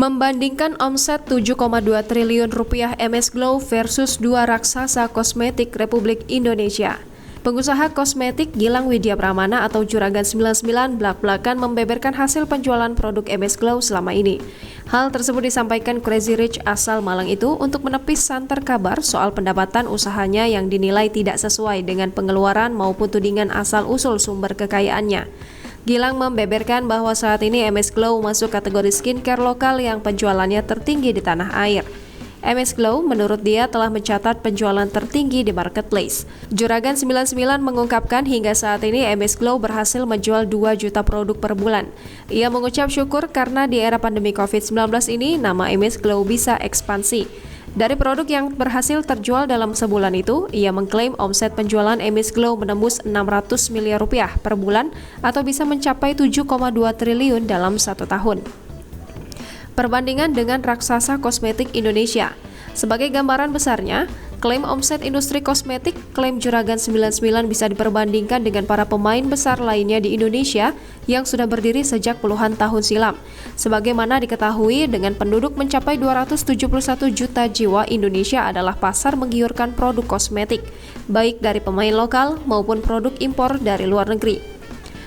Membandingkan omset 7,2 triliun rupiah MS Glow versus dua raksasa kosmetik Republik Indonesia. Pengusaha kosmetik Gilang Widya Pramana atau Juragan 99 blak-blakan membeberkan hasil penjualan produk MS Glow selama ini. Hal tersebut disampaikan Crazy Rich asal Malang itu untuk menepis santer kabar soal pendapatan usahanya yang dinilai tidak sesuai dengan pengeluaran maupun tudingan asal-usul sumber kekayaannya. Gilang membeberkan bahwa saat ini MS Glow masuk kategori skincare lokal yang penjualannya tertinggi di tanah air. MS Glow menurut dia telah mencatat penjualan tertinggi di marketplace. Juragan 99 mengungkapkan hingga saat ini MS Glow berhasil menjual 2 juta produk per bulan. Ia mengucap syukur karena di era pandemi COVID-19 ini nama MS Glow bisa ekspansi. Dari produk yang berhasil terjual dalam sebulan itu, ia mengklaim omset penjualan MS Glow menembus 600 miliar rupiah per bulan atau bisa mencapai 7,2 triliun dalam 1 tahun. Perbandingan dengan raksasa kosmetik Indonesia. Sebagai gambaran besarnya, klaim omset industri kosmetik, klaim Juragan 99 bisa diperbandingkan dengan para pemain besar lainnya di Indonesia yang sudah berdiri sejak puluhan tahun silam. Sebagaimana diketahui, dengan penduduk mencapai 271 juta jiwa, Indonesia adalah pasar menggiurkan produk kosmetik, baik dari pemain lokal maupun produk impor dari luar negeri.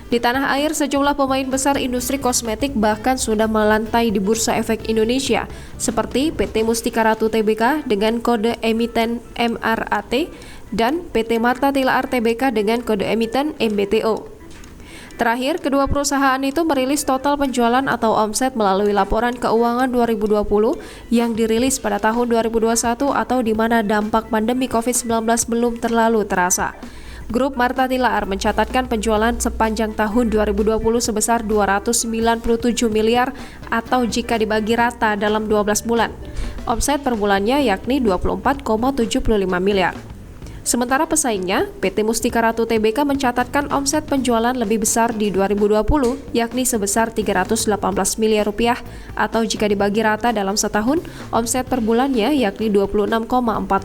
Di tanah air, sejumlah pemain besar industri kosmetik bahkan sudah melantai di Bursa Efek Indonesia, seperti PT Mustika Ratu Tbk dengan kode emiten MRAT dan PT Marta Tilaar Tbk dengan kode emiten MBTO. Terakhir, kedua perusahaan itu merilis total penjualan atau omset melalui laporan keuangan 2020 yang dirilis pada tahun 2021 atau di mana dampak pandemi COVID-19 belum terlalu terasa. Grup Marta Tilaar mencatatkan penjualan sepanjang tahun 2020 sebesar 297 miliar atau jika dibagi rata dalam 12 bulan. Omset per bulannya yakni 24,75 miliar. Sementara pesaingnya, PT Mustika Ratu Tbk mencatatkan omset penjualan lebih besar di 2020, yakni sebesar 318 miliar rupiah, atau jika dibagi rata dalam setahun, omset per bulannya yakni 26,4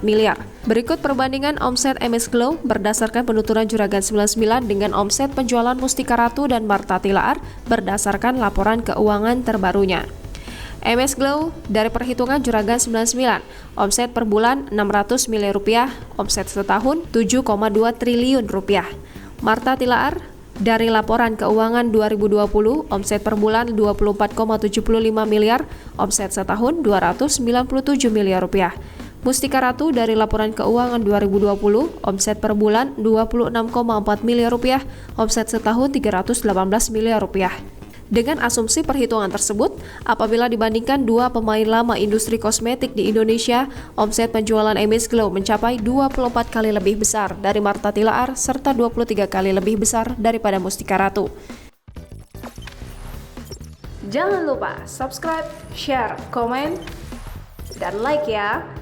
miliar. Berikut perbandingan omset MS Glow berdasarkan penuturan Juragan 99 dengan omset penjualan Mustika Ratu dan Marta Tilaar berdasarkan laporan keuangan terbarunya. MS Glow dari perhitungan Juragan 99, omset per bulan 600 miliar rupiah, omset setahun 7,2 triliun rupiah. Marta Tilaar dari laporan keuangan 2020, omset per bulan 24,75 miliar, omset setahun 297 miliar rupiah. Mustika Ratu dari laporan keuangan 2020, omset per bulan 26,4 miliar rupiah, omset setahun 318 miliar rupiah. Dengan asumsi perhitungan tersebut, apabila dibandingkan dua pemain lama industri kosmetik di Indonesia, omset penjualan MS Glow mencapai 24 kali lebih besar dari Marta Tilaar serta 23 kali lebih besar daripada Mustika Ratu. Jangan lupa subscribe, share, komen, dan like ya!